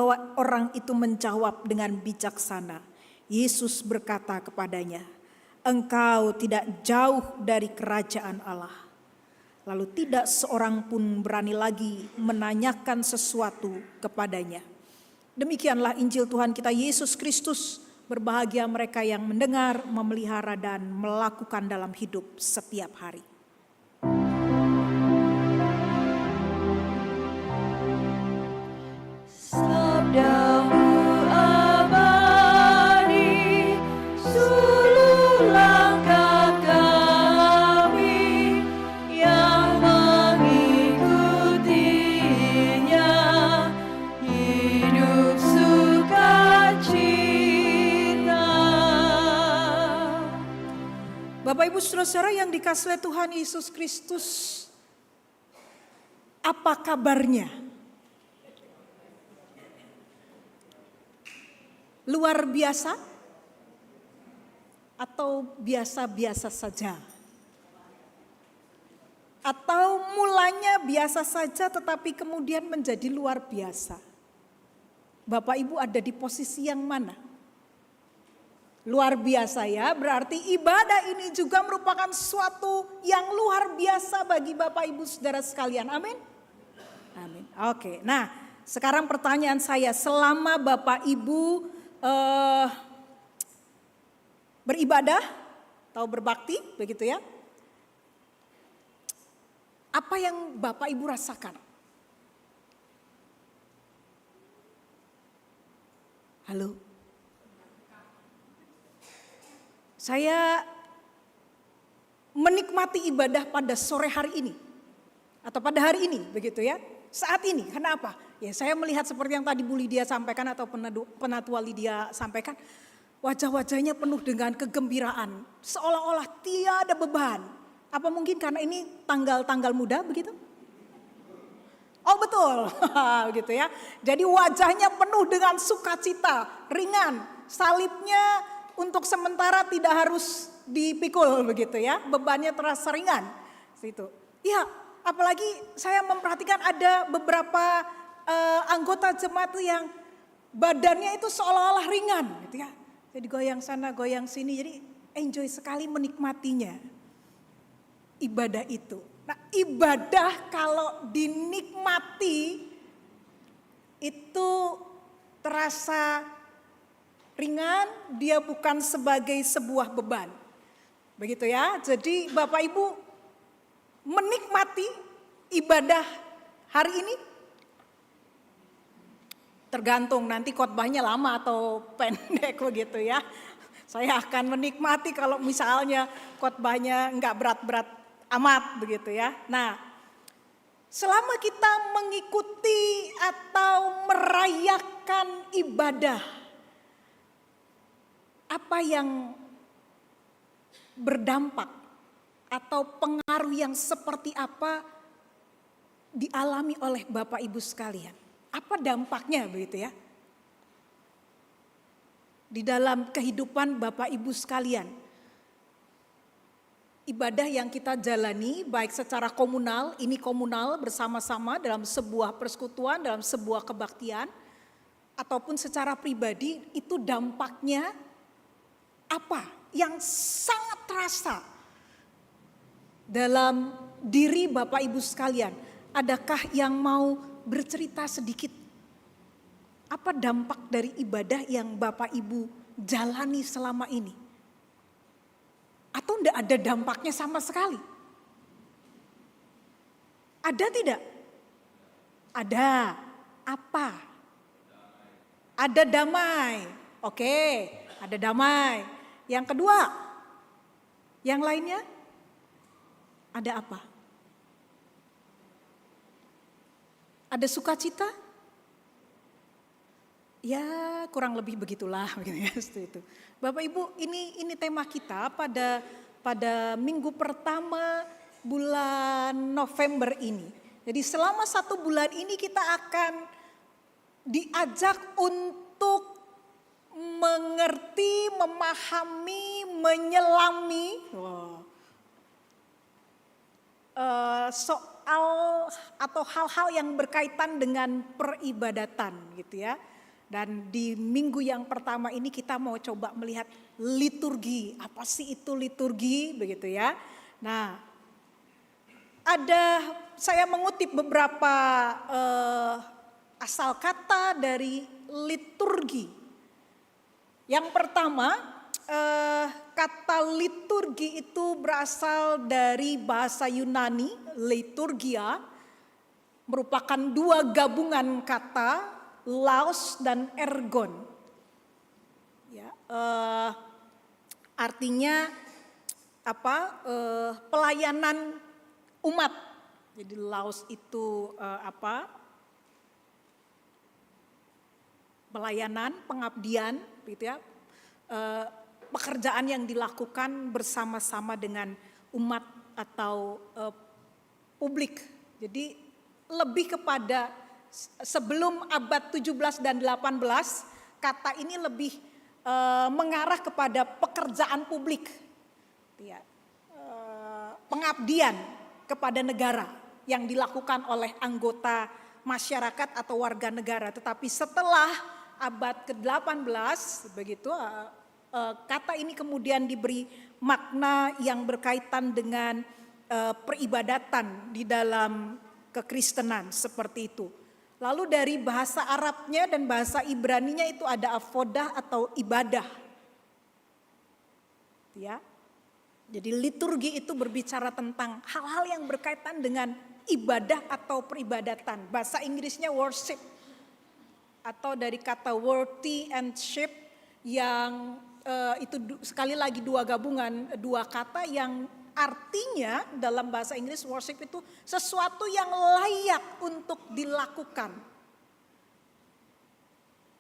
bahwa orang itu menjawab dengan bijaksana. Yesus berkata kepadanya, "Engkau tidak jauh dari kerajaan Allah." Lalu tidak seorang pun berani lagi menanyakan sesuatu kepadanya. Demikianlah Injil Tuhan kita Yesus Kristus. Berbahagia mereka yang mendengar, memelihara, dan melakukan dalam hidup setiap hari. Sabdamu abadi, suluh langkah kami yang mengikutinya, hidup sukacita. Bapak Ibu Saudara-saudara yang dikasihi oleh Tuhan Yesus Kristus, apa kabarnya? Luar biasa atau biasa-biasa saja? Atau mulanya biasa saja tetapi kemudian menjadi luar biasa? Bapak Ibu ada di posisi yang mana? Luar biasa ya, berarti ibadah ini juga merupakan sesuatu yang luar biasa bagi Bapak Ibu Saudara sekalian. Amin. Amin. Oke, nah sekarang pertanyaan saya, selama Bapak Ibu beribadah atau berbakti begitu ya, apa yang Bapak Ibu rasakan? Halo? Saya menikmati ibadah pada sore hari ini atau pada hari ini begitu ya, saat ini. Kenapa? Ya saya melihat seperti yang tadi Bu Lydia sampaikan atau Penatua Lydia sampaikan, wajah-wajahnya penuh dengan kegembiraan, seolah-olah tiada beban. Apa mungkin karena ini tanggal-tanggal muda begitu? Oh betul, gitu ya. Jadi wajahnya penuh dengan sukacita, ringan, salibnya untuk sementara tidak harus dipikul begitu ya, bebannya terasa ringan. Situ. Ya, apalagi saya memperhatikan ada beberapa anggota jemaat yang badannya itu seolah-olah ringan gitu ya. Jadi goyang sana, goyang sini, jadi enjoy sekali menikmatinya. Ibadah itu. Nah, ibadah kalau dinikmati itu terasa ringan, dia bukan sebagai sebuah beban. Begitu ya. Jadi Bapak Ibu menikmati ibadah hari ini, tergantung nanti khotbahnya lama atau pendek begitu ya. Saya akan menikmati kalau misalnya khotbahnya enggak berat-berat amat begitu ya. Nah, selama kita mengikuti atau merayakan ibadah, apa yang berdampak atau pengaruh yang seperti apa dialami oleh Bapak Ibu sekalian? Apa dampaknya begitu ya? Di dalam kehidupan Bapak Ibu sekalian. Ibadah yang kita jalani baik secara komunal, ini komunal bersama-sama dalam sebuah persekutuan, dalam sebuah kebaktian. Ataupun secara pribadi itu dampaknya apa yang sangat terasa dalam diri Bapak Ibu sekalian. Adakah yang mau bercerita sedikit? Apa dampak dari ibadah yang Bapak Ibu jalani selama ini? Atau enggak ada dampaknya sama sekali? Ada tidak? Ada. Apa? Ada damai. Oke, ada damai. Yang kedua, yang lainnya ada apa? Ada sukacita? Ya kurang lebih begitulah gitu ya, itu. Bapak Ibu, ini tema kita pada minggu pertama bulan November ini. Jadi selama 1 bulan ini kita akan diajak untuk mengerti, memahami, menyelami soal atau hal-hal yang berkaitan dengan peribadatan gitu ya. Dan di minggu yang pertama ini kita mau coba melihat liturgi. Apa sih itu liturgi begitu ya. Nah, saya mengutip beberapa asal kata dari liturgi. Yang pertama, kata liturgi itu berasal dari bahasa Yunani, liturgia, merupakan dua gabungan kata, laos dan ergon. Ya, artinya apa? Pelayanan umat. Jadi laos itu pelayanan, pengabdian, gitu ya. Pekerjaan yang dilakukan bersama-sama dengan umat atau publik. Jadi lebih kepada sebelum abad 17 dan 18, kata ini lebih mengarah kepada pekerjaan publik, ya, pengabdian kepada negara yang dilakukan oleh anggota masyarakat atau warga negara. Tetapi setelah abad ke-18 begitu, kata ini kemudian diberi makna yang berkaitan dengan peribadatan di dalam kekristenan seperti itu. Lalu dari bahasa Arabnya dan bahasa Ibraninya itu ada avodah atau ibadah. Ya. Jadi liturgi itu berbicara tentang hal-hal yang berkaitan dengan ibadah atau peribadatan. Bahasa Inggrisnya worship. Atau dari kata worthy and ship yang itu sekali lagi dua gabungan, dua kata yang artinya dalam bahasa Inggris worship itu sesuatu yang layak untuk dilakukan.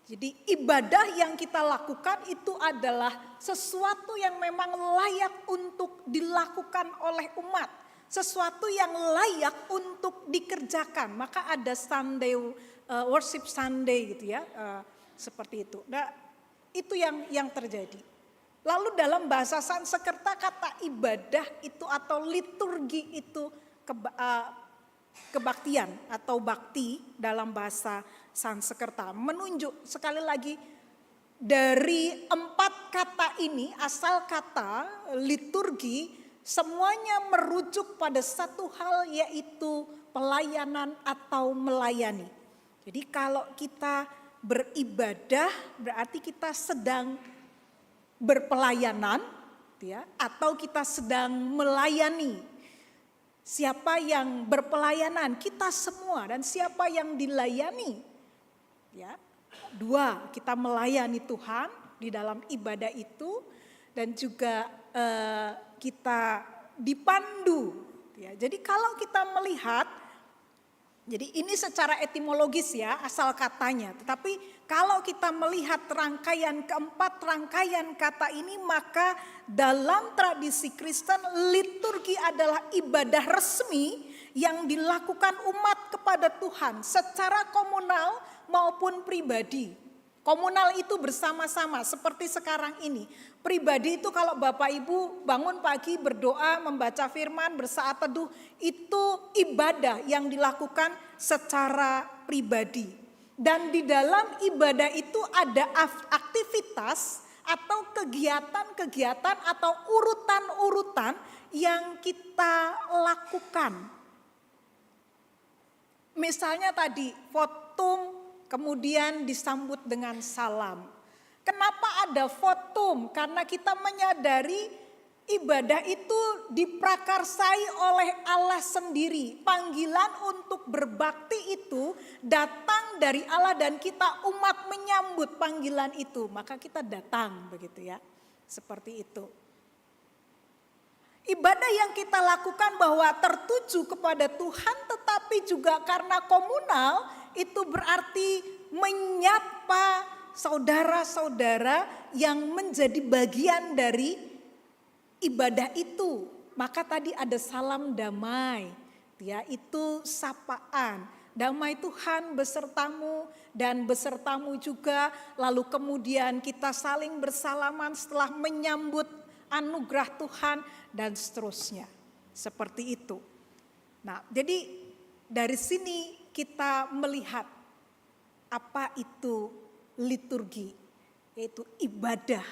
Jadi ibadah yang kita lakukan itu adalah sesuatu yang memang layak untuk dilakukan oleh umat. Sesuatu yang layak untuk dikerjakan. Maka ada Sunday, worship Sunday gitu ya, seperti itu. Nah, itu yang terjadi. Lalu dalam bahasa Sanskerta kata ibadah itu atau liturgi itu kebaktian atau bakti dalam bahasa Sanskerta. Menunjuk sekali lagi dari 4 kata ini, asal kata liturgi semuanya merujuk pada satu hal, yaitu pelayanan atau melayani. Jadi kalau kita beribadah berarti kita sedang berpelayanan, ya, atau kita sedang melayani. Siapa yang berpelayanan? Kita semua. Dan siapa yang dilayani? Ya, 2, kita melayani Tuhan di dalam ibadah itu, dan juga kita dipandu. Ya, jadi kalau kita melihat, jadi ini secara etimologis ya asal katanya. Tetapi kalau kita melihat keempat rangkaian kata ini, maka dalam tradisi Kristen liturgi adalah ibadah resmi yang dilakukan umat kepada Tuhan secara komunal maupun pribadi. Komunal itu bersama-sama seperti sekarang ini. Pribadi itu kalau Bapak Ibu bangun pagi berdoa, membaca firman, bersaat teduh, itu ibadah yang dilakukan secara pribadi. Dan di dalam ibadah itu ada aktivitas atau kegiatan-kegiatan atau urutan-urutan yang kita lakukan. Misalnya tadi votum kemudian disambut dengan salam. Kenapa ada votum? Karena kita menyadari ibadah itu diprakarsai oleh Allah sendiri. Panggilan untuk berbakti itu datang dari Allah dan kita umat menyambut panggilan itu. Maka kita datang begitu ya. Seperti itu. Ibadah yang kita lakukan bahwa tertuju kepada Tuhan, tetapi juga karena komunal, itu berarti menyapa saudara-saudara yang menjadi bagian dari ibadah itu. Maka tadi ada salam damai, ya, itu sapaan. Damai Tuhan besertamu dan besertamu juga. Lalu kemudian kita saling bersalaman setelah menyambut anugerah Tuhan dan seterusnya. Seperti itu. Nah, jadi dari sini kita melihat apa itu liturgi, yaitu ibadah,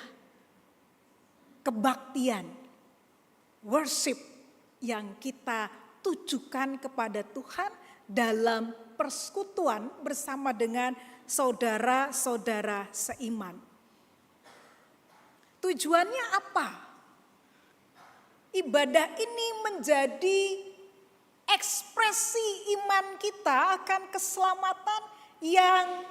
kebaktian, worship yang kita tujukan kepada Tuhan dalam persekutuan bersama dengan saudara-saudara seiman. Tujuannya apa? Ibadah ini menjadi ekspresi iman kita akan keselamatan yang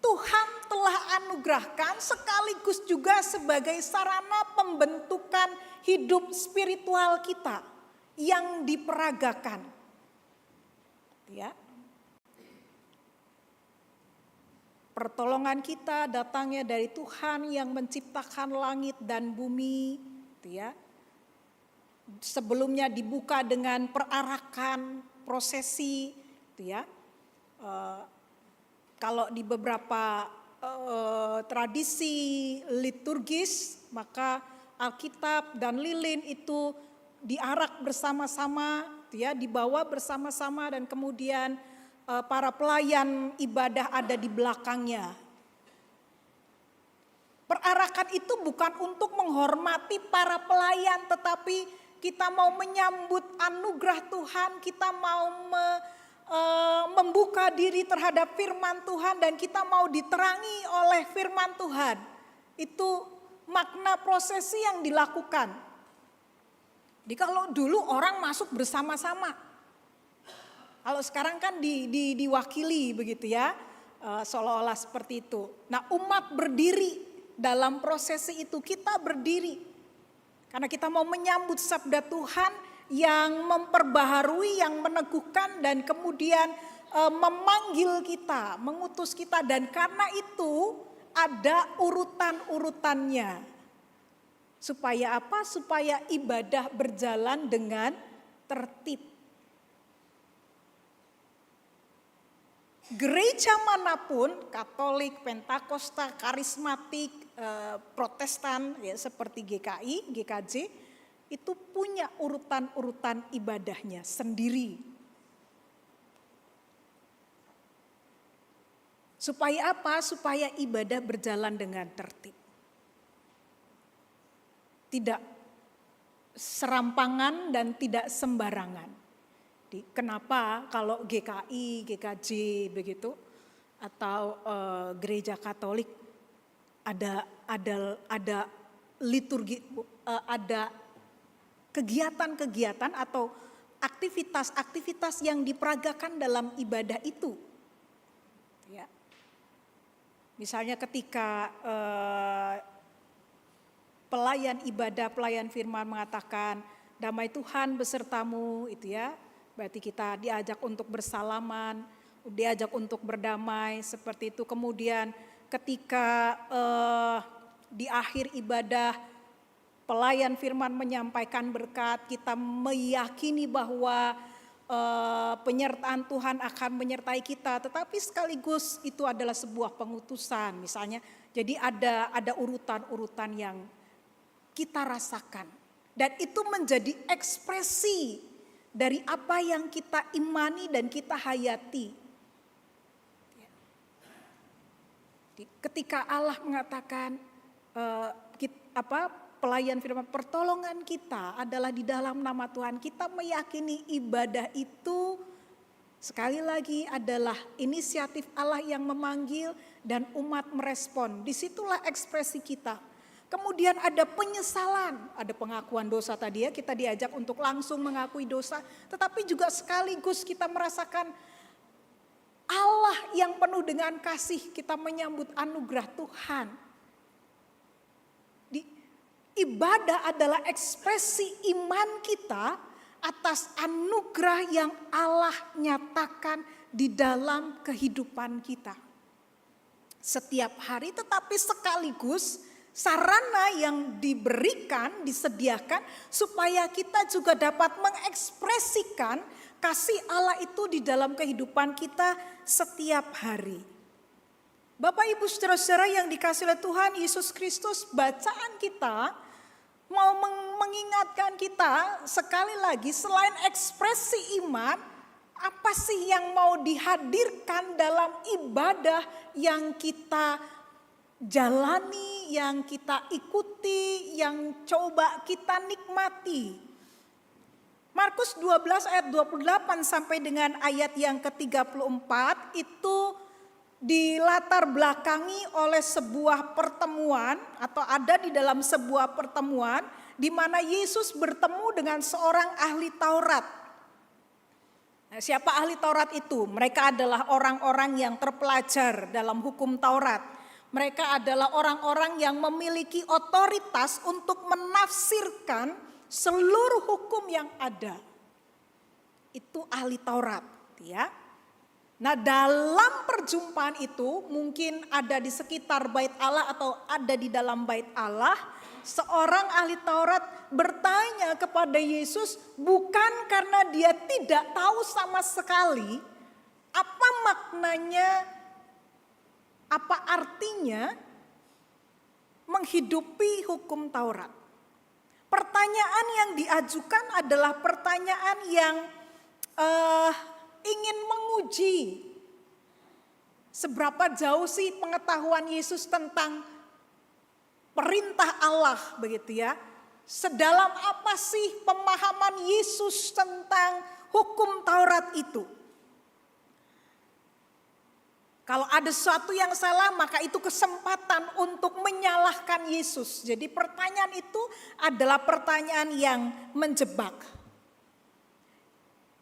Tuhan telah anugerahkan, sekaligus juga sebagai sarana pembentukan hidup spiritual kita yang diperagakan. Ya. Pertolongan kita datangnya dari Tuhan yang menciptakan langit dan bumi, ya. Sebelumnya dibuka dengan perarakan, prosesi, ya. Kalau di beberapa tradisi liturgis, maka Alkitab dan lilin itu diarak bersama-sama, ya, dibawa bersama-sama, dan kemudian para pelayan ibadah ada di belakangnya. Perarakan itu bukan untuk menghormati para pelayan, tetapi kita mau menyambut anugerah Tuhan, kita mau membuka diri terhadap firman Tuhan, dan kita mau diterangi oleh firman Tuhan. Itu makna prosesi yang dilakukan. Jadi kalau dulu orang masuk bersama-sama, kalau sekarang kan diwakili begitu ya, seolah-olah seperti itu. Nah, umat berdiri dalam prosesi itu, kita berdiri karena kita mau menyambut sabda Tuhan yang memperbaharui, yang meneguhkan, dan kemudian memanggil kita, mengutus kita, dan karena itu ada urutan-urutannya. Supaya apa? Supaya ibadah berjalan dengan tertib. Gereja manapun, Katolik, Pentakosta, Karismatik, Protestan, ya, seperti GKI, GKJ, itu punya urutan-urutan ibadahnya sendiri. Supaya apa? Supaya ibadah berjalan dengan tertib. Tidak serampangan dan tidak sembarangan. Kenapa kalau GKI, GKJ begitu, atau gereja Katolik ada liturgi, ada kegiatan-kegiatan atau aktivitas-aktivitas yang diperagakan dalam ibadah itu. Ya. Misalnya ketika pelayan ibadah, pelayan firman mengatakan damai Tuhan besertamu, itu ya. Berarti kita diajak untuk bersalaman, diajak untuk berdamai, seperti itu. Kemudian ketika di akhir ibadah pelayan firman menyampaikan berkat, kita meyakini bahwa penyertaan Tuhan akan menyertai kita, tetapi sekaligus itu adalah sebuah pengutusan misalnya. Jadi ada urutan-urutan yang kita rasakan, dan itu menjadi ekspresi dari apa yang kita imani dan kita hayati. Ketika Allah mengatakan pelayan firman, pertolongan kita adalah di dalam nama Tuhan, kita meyakini ibadah itu sekali lagi adalah inisiatif Allah yang memanggil dan umat merespon. Disitulah ekspresi kita. Kemudian ada penyesalan, ada pengakuan dosa tadi ya, kita diajak untuk langsung mengakui dosa, tetapi juga sekaligus kita merasakan Allah yang penuh dengan kasih, kita menyambut anugerah Tuhan. Ibadah adalah ekspresi iman kita atas anugerah yang Allah nyatakan di dalam kehidupan kita setiap hari, tetapi sekaligus sarana yang diberikan, disediakan supaya kita juga dapat mengekspresikan kasih Allah itu di dalam kehidupan kita setiap hari. Bapak Ibu saudara-saudara yang dikasihi oleh Tuhan Yesus Kristus, bacaan kita mau mengingatkan kita sekali lagi, selain ekspresi iman, Apa sih yang mau dihadirkan dalam ibadah yang kita jalani, yang kita ikuti, yang coba kita nikmati? Markus 12 ayat 28 sampai dengan ayat yang ke-34 itu dilatar belakangi oleh sebuah pertemuan atau ada di dalam sebuah pertemuan di mana Yesus bertemu dengan seorang ahli Taurat. Nah, siapa ahli Taurat itu? Mereka adalah orang-orang yang terpelajar dalam hukum Taurat. Mereka adalah orang-orang yang memiliki otoritas untuk menafsirkan seluruh hukum yang ada. Itu ahli Taurat, ya. Nah, dalam perjumpaan itu mungkin ada di sekitar bait Allah atau ada di dalam bait Allah, seorang ahli Taurat bertanya kepada Yesus bukan karena dia tidak tahu sama sekali apa maknanya, apa artinya menghidupi hukum Taurat. Pertanyaan yang diajukan adalah pertanyaan yang ingin menguji seberapa jauh sih pengetahuan Yesus tentang perintah Allah, begitu ya. Sedalam apa sih pemahaman Yesus tentang hukum Taurat itu? Kalau ada sesuatu yang salah, maka itu kesempatan untuk menyalahkan Yesus. Jadi pertanyaan itu adalah pertanyaan yang menjebak.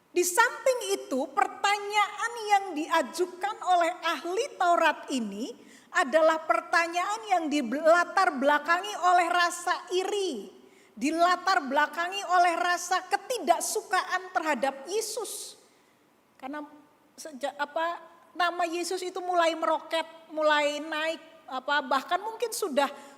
Di samping itu, pertanyaan yang diajukan oleh ahli Taurat ini adalah pertanyaan yang dilatar belakangi oleh rasa iri, dilatar belakangi oleh rasa ketidaksukaan terhadap Yesus. Karena nama Yesus itu mulai meroket, mulai naik, bahkan mungkin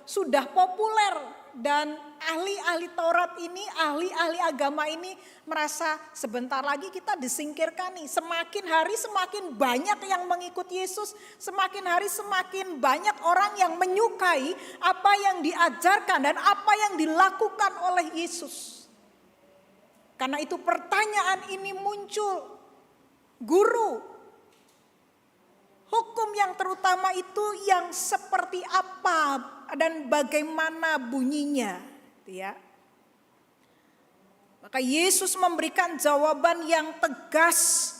sudah populer. Dan ahli-ahli Taurat ini, ahli-ahli agama ini merasa sebentar lagi kita disingkirkan nih. Semakin hari semakin banyak yang mengikut Yesus, semakin hari semakin banyak orang yang menyukai apa yang diajarkan dan apa yang dilakukan oleh Yesus. Karena itu pertanyaan ini muncul, guru, hukum yang terutama itu yang seperti apa dan bagaimana bunyinya, ya. Maka Yesus memberikan jawaban yang tegas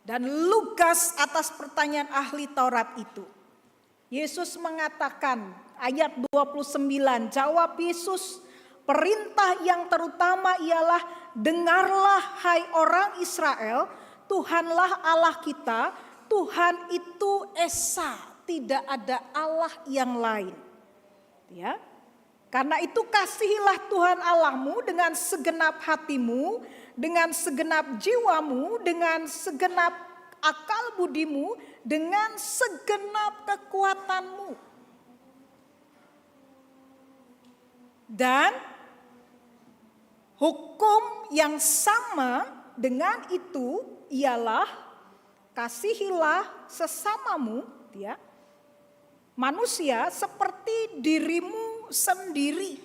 dan lugas atas pertanyaan ahli Taurat itu. Yesus mengatakan ayat 29, jawab Yesus, perintah yang terutama ialah dengarlah hai orang Israel, Tuhanlah Allah kita, Tuhan itu esa, tidak ada Allah yang lain. Ya. Karena itu kasihilah Tuhan Allahmu dengan segenap hatimu, dengan segenap jiwamu, dengan segenap akal budimu, dengan segenap kekuatanmu. Dan hukum yang sama dengan itu ialah kasihilah sesamamu, ya, manusia seperti dirimu sendiri.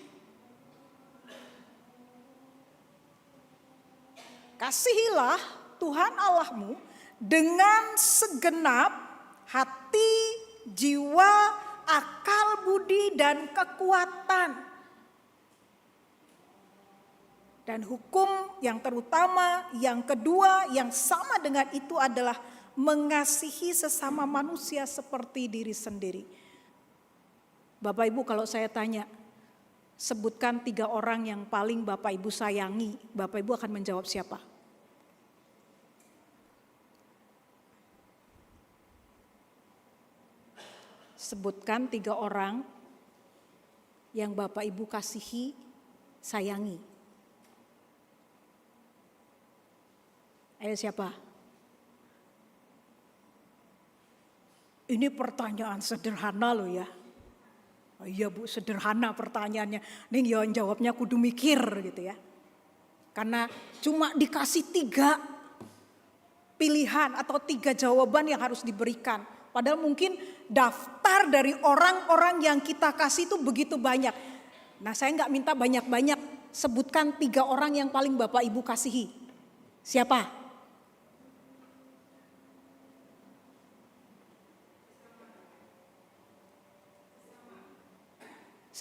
Kasihilah Tuhan Allahmu dengan segenap hati, jiwa, akal budi, dan kekuatan. Dan hukum yang terutama, yang kedua, yang sama dengan itu adalah mengasihi sesama manusia seperti diri sendiri. Bapak Ibu, kalau saya tanya, sebutkan 3 orang yang paling Bapak Ibu sayangi, Bapak Ibu akan menjawab siapa? Sebutkan 3 orang yang Bapak Ibu kasihi, sayangi. Ayo siapa? Ini pertanyaan sederhana loh ya. Oh iya Bu, sederhana pertanyaannya. Nih yang jawabnya kudu mikir gitu ya. Karena cuma dikasih 3 pilihan atau 3 jawaban yang harus diberikan. Padahal mungkin daftar dari orang-orang yang kita kasih itu begitu banyak. Nah saya nggak minta banyak-banyak, sebutkan 3 orang yang paling Bapak Ibu kasihi. Siapa?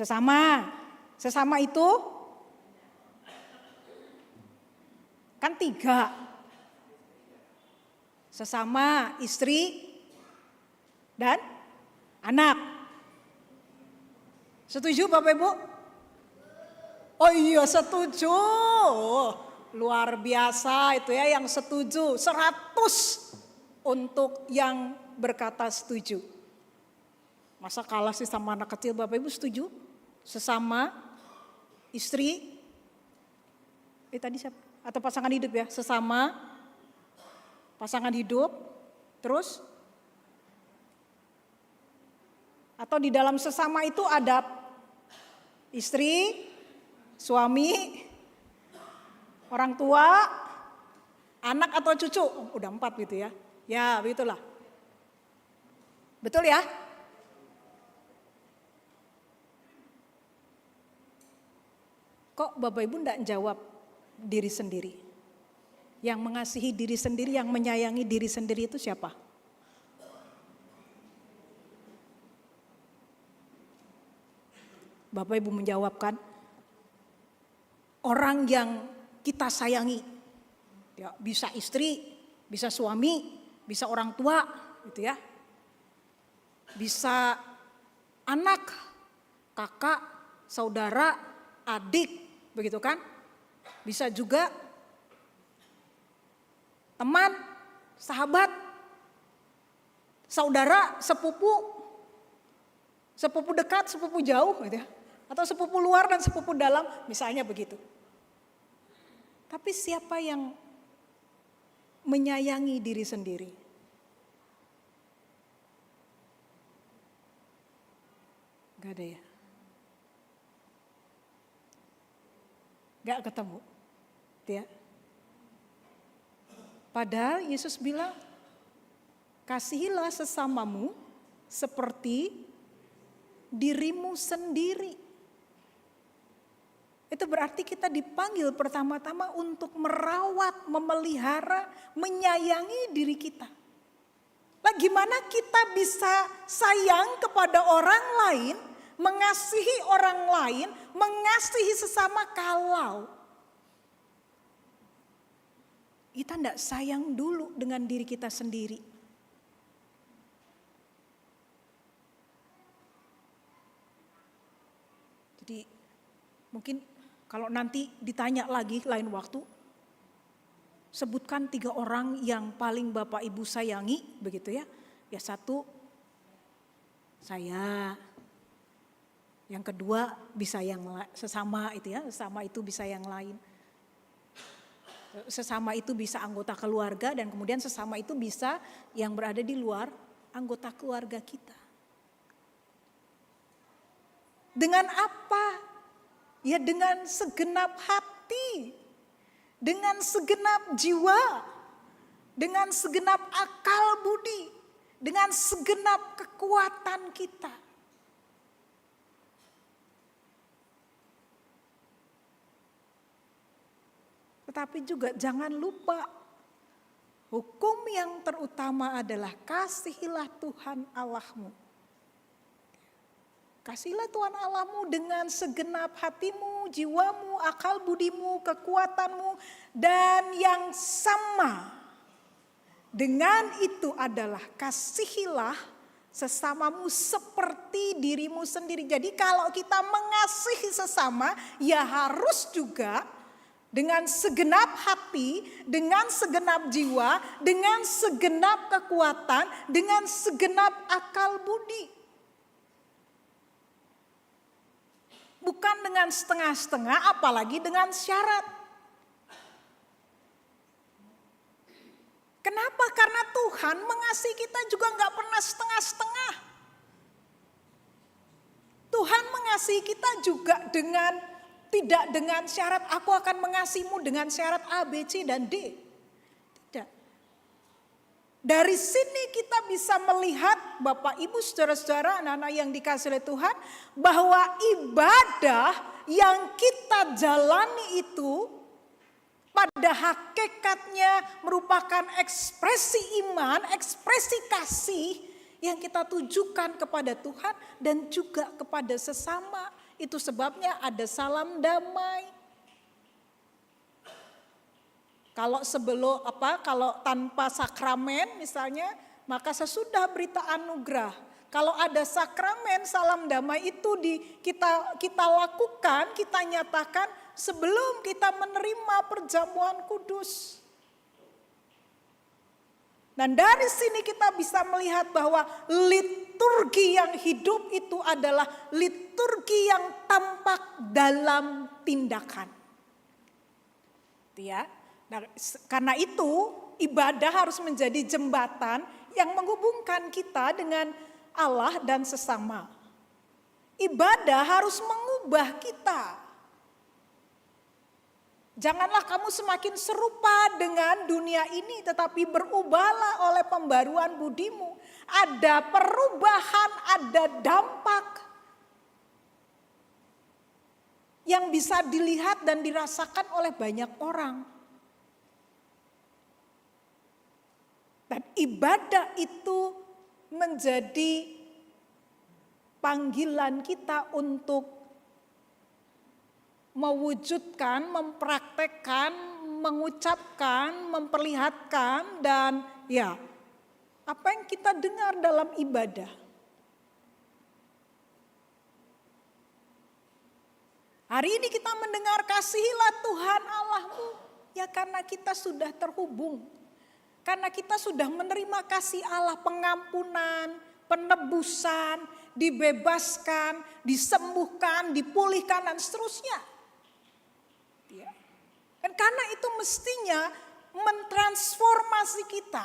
Sesama. Sesama itu kan 3. Sesama istri dan anak. Setuju Bapak Ibu? Oh iya setuju. Luar biasa itu ya yang setuju. 100 untuk yang berkata setuju. Masa kalah sih sama anak kecil, Bapak Ibu setuju? Sesama istri, tadi siapa? Atau pasangan hidup ya? Sesama pasangan hidup, terus? Atau di dalam sesama itu ada istri, suami, orang tua, anak atau cucu? Udah 4 gitu ya. Ya begitulah. Betul ya? Kok Bapak Ibu enggak jawab diri sendiri? Yang mengasihi diri sendiri, yang menyayangi diri sendiri itu siapa? Bapak Ibu menjawabkan, orang yang kita sayangi, ya, bisa istri, bisa suami, bisa orang tua, gitu ya, bisa anak, kakak, saudara, adik, begitu kan? Bisa juga teman, sahabat, saudara, sepupu, sepupu dekat, sepupu jauh, gitu ya. Atau sepupu luar dan sepupu dalam, misalnya begitu. Tapi siapa yang menyayangi diri sendiri? Gak ada ya? Gak ketemu. Ya. Padahal Yesus bilang, kasihilah sesamamu seperti dirimu sendiri. Itu berarti kita dipanggil pertama-tama untuk merawat, memelihara, menyayangi diri kita. Lah gimana kita bisa sayang kepada orang lain, mengasihi orang lain, mengasihi sesama kalau kita tidak sayang dulu dengan diri kita sendiri. Jadi mungkin kalau nanti ditanya lagi lain waktu, sebutkan 3 orang yang paling Bapak Ibu sayangi, begitu ya. Ya 1, saya. Yang kedua bisa yang sesama itu ya, sesama itu bisa yang lain. Sesama itu bisa anggota keluarga dan kemudian sesama itu bisa yang berada di luar anggota keluarga kita. Dengan apa? Ya dengan segenap hati, dengan segenap jiwa, dengan segenap akal budi, dengan segenap kekuatan kita. Tetapi juga jangan lupa, hukum yang terutama adalah kasihilah Tuhan Allahmu. Kasihilah Tuhan Allahmu dengan segenap hatimu, jiwamu, akal budimu, kekuatanmu. Dan yang sama dengan itu adalah kasihilah sesamamu seperti dirimu sendiri. Jadi kalau kita mengasihi sesama ya harus juga dengan segenap hati, dengan segenap jiwa, dengan segenap kekuatan, dengan segenap akal budi. Bukan dengan setengah-setengah, apalagi dengan syarat. Kenapa? Karena Tuhan mengasihi kita juga gak pernah setengah-setengah. Tuhan mengasihi kita juga tidak dengan syarat aku akan mengasihimu dengan syarat A, B, C, dan D. Tidak. Dari sini kita bisa melihat Bapak Ibu saudara-saudara anak-anak yang dikasihi oleh Tuhan. Bahwa ibadah yang kita jalani itu pada hakikatnya merupakan ekspresi iman, ekspresi kasih yang kita tujukan kepada Tuhan dan juga kepada sesama Itu sebabnya ada salam damai. Kalau tanpa sakramen misalnya, maka sesudah berita anugerah. Kalau ada sakramen salam damai itu kita lakukan, kita nyatakan sebelum kita menerima perjamuan kudus. Dan dari sini kita bisa melihat bahwa liturgi yang hidup itu adalah liturgi yang tampak dalam tindakan. Ya. Nah, karena itu ibadah harus menjadi jembatan yang menghubungkan kita dengan Allah dan sesama. Ibadah harus mengubah kita. Janganlah kamu semakin serupa dengan dunia ini, tetapi berubahlah oleh pembaruan budimu. Ada perubahan, ada dampak yang bisa dilihat dan dirasakan oleh banyak orang. Dan ibadah itu menjadi panggilan kita untuk mewujudkan, mempraktekkan, mengucapkan, memperlihatkan, dan ya apa yang kita dengar dalam ibadah. Hari ini kita mendengar kasihilah Tuhan Allahmu, ya karena kita sudah terhubung. Karena kita sudah menerima kasih Allah, pengampunan, penebusan, dibebaskan, disembuhkan, dipulihkan, dan seterusnya. Dan karena itu mestinya mentransformasi kita.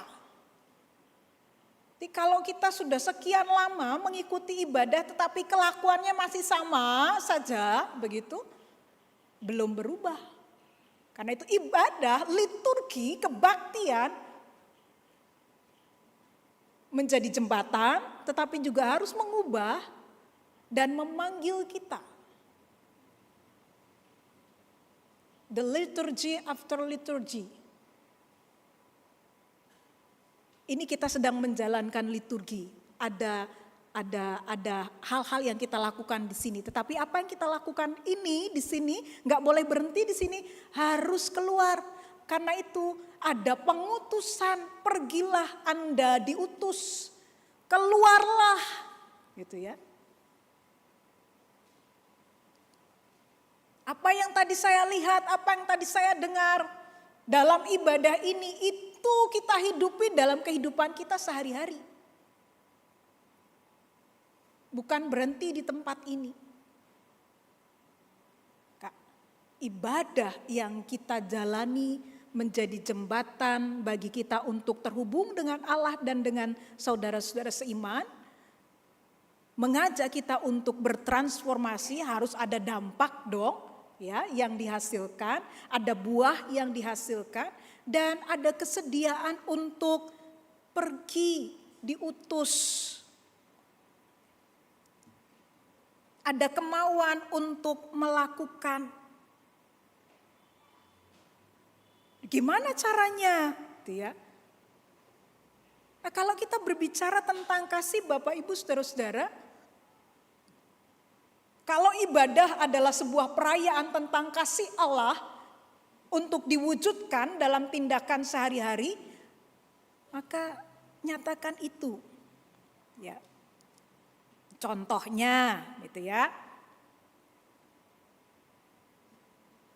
Jadi kalau kita sudah sekian lama mengikuti ibadah tetapi kelakuannya masih sama saja, begitu, belum berubah. Karena itu ibadah, liturgi, kebaktian menjadi jembatan, tetapi juga harus mengubah dan memanggil kita. The liturgy after liturgy. Ini kita sedang menjalankan liturgi. Ada hal-hal yang kita lakukan di sini. Tetapi apa yang kita lakukan ini di sini nggak boleh berhenti di sini, harus keluar. Karena itu ada pengutusan, pergilah Anda diutus, keluarlah, gitu ya. Apa yang tadi saya lihat, apa yang tadi saya dengar dalam ibadah ini, itu kita hidupi dalam kehidupan kita sehari-hari. Bukan berhenti di tempat ini. Ibadah yang kita jalani menjadi jembatan bagi kita untuk terhubung dengan Allah dan dengan saudara-saudara seiman. Mengajak kita untuk bertransformasi, harus ada dampak dong, ya, yang dihasilkan, ada buah yang dihasilkan, dan ada kesediaan untuk pergi, diutus. Ada kemauan untuk melakukan. Gimana caranya? Ya. Nah, kalau kita berbicara tentang kasih Bapak Ibu saudara-saudara, kalau ibadah adalah sebuah perayaan tentang kasih Allah untuk diwujudkan dalam tindakan sehari-hari, maka nyatakan itu. Ya. Contohnya gitu ya.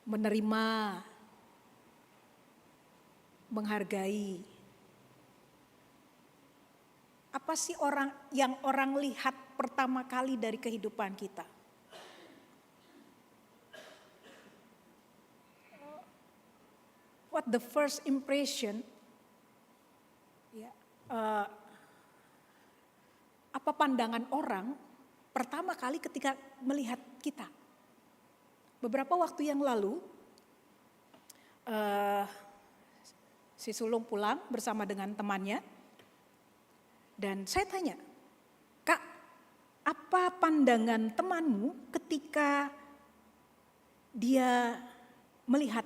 Menerima, menghargai. Apa sih yang orang lihat pertama kali dari kehidupan kita? What the first impression? Ya, apa pandangan orang pertama kali ketika melihat kita? Beberapa waktu yang lalu, si sulung pulang bersama dengan temannya, dan saya tanya, Kak, apa pandangan temanmu ketika dia melihat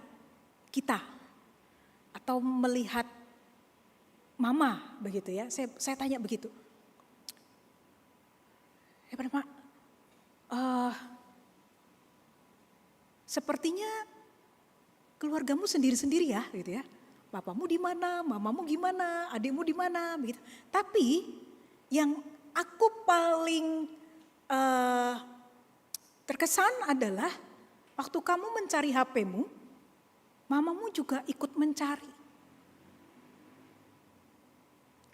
kita atau melihat mama, begitu ya? Saya tanya begitu. Ya, Pak, sepertinya keluargamu sendiri-sendiri ya gitu ya. Papamu di mana, mamamu gimana, adikmu di mana begitu. Tapi yang aku paling terkesan adalah waktu kamu mencari HP-mu, mamamu juga ikut mencari.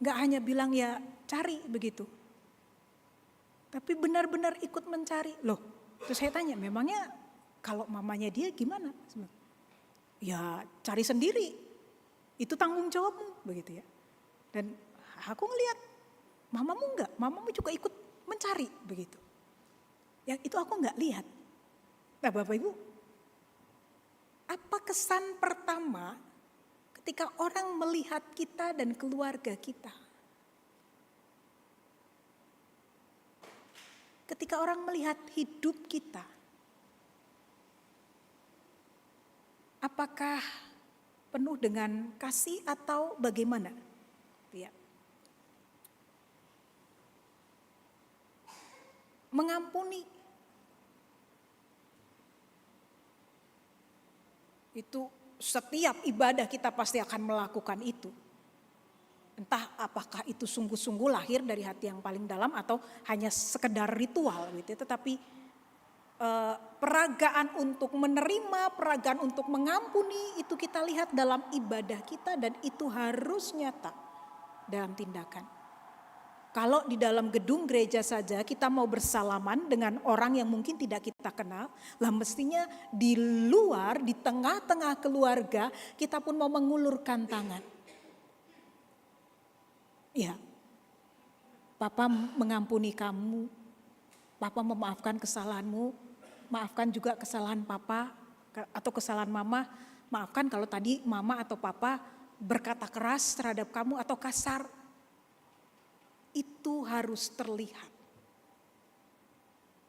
Gak hanya bilang ya cari begitu. Tapi benar-benar ikut mencari. Loh, terus saya tanya, memangnya kalau mamanya dia gimana? Ya cari sendiri, itu tanggung jawabmu begitu ya. Dan aku ngelihat mamamu enggak, mamamu juga ikut mencari begitu. Yang itu aku enggak lihat. Nah Bapak Ibu, apa kesan pertama ketika orang melihat kita dan keluarga kita? Ketika orang melihat hidup kita, apakah penuh dengan kasih atau bagaimana? Ya. Mengampuni. Itu setiap ibadah kita pasti akan melakukan itu. Entah apakah itu sungguh-sungguh lahir dari hati yang paling dalam atau hanya sekedar ritual gitu. Tetapi peragaan untuk menerima, peragaan untuk mengampuni itu kita lihat dalam ibadah kita dan itu harus nyata dalam tindakan. Kalau di dalam gedung gereja saja kita mau bersalaman dengan orang yang mungkin tidak kita kenal, lah mestinya di luar, di tengah-tengah keluarga kita pun mau mengulurkan tangan. Ya, Papa mengampuni kamu, Papa memaafkan kesalahanmu, maafkan juga kesalahan Papa atau kesalahan Mama. Maafkan kalau tadi Mama atau Papa berkata keras terhadap kamu atau kasar. Itu harus terlihat.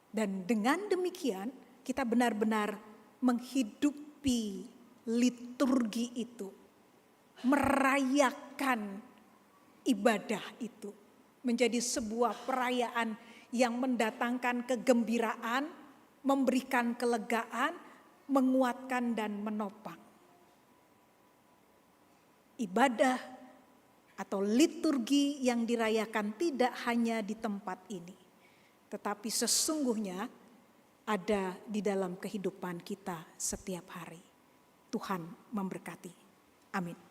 Dan dengan demikian kita benar-benar menghidupi liturgi itu. Merayakan ibadah itu. Menjadi sebuah perayaan yang mendatangkan kegembiraan, memberikan kelegaan, menguatkan dan menopang. Ibadah atau liturgi yang dirayakan tidak hanya di tempat ini, tetapi sesungguhnya ada di dalam kehidupan kita setiap hari. Tuhan memberkati. Amin.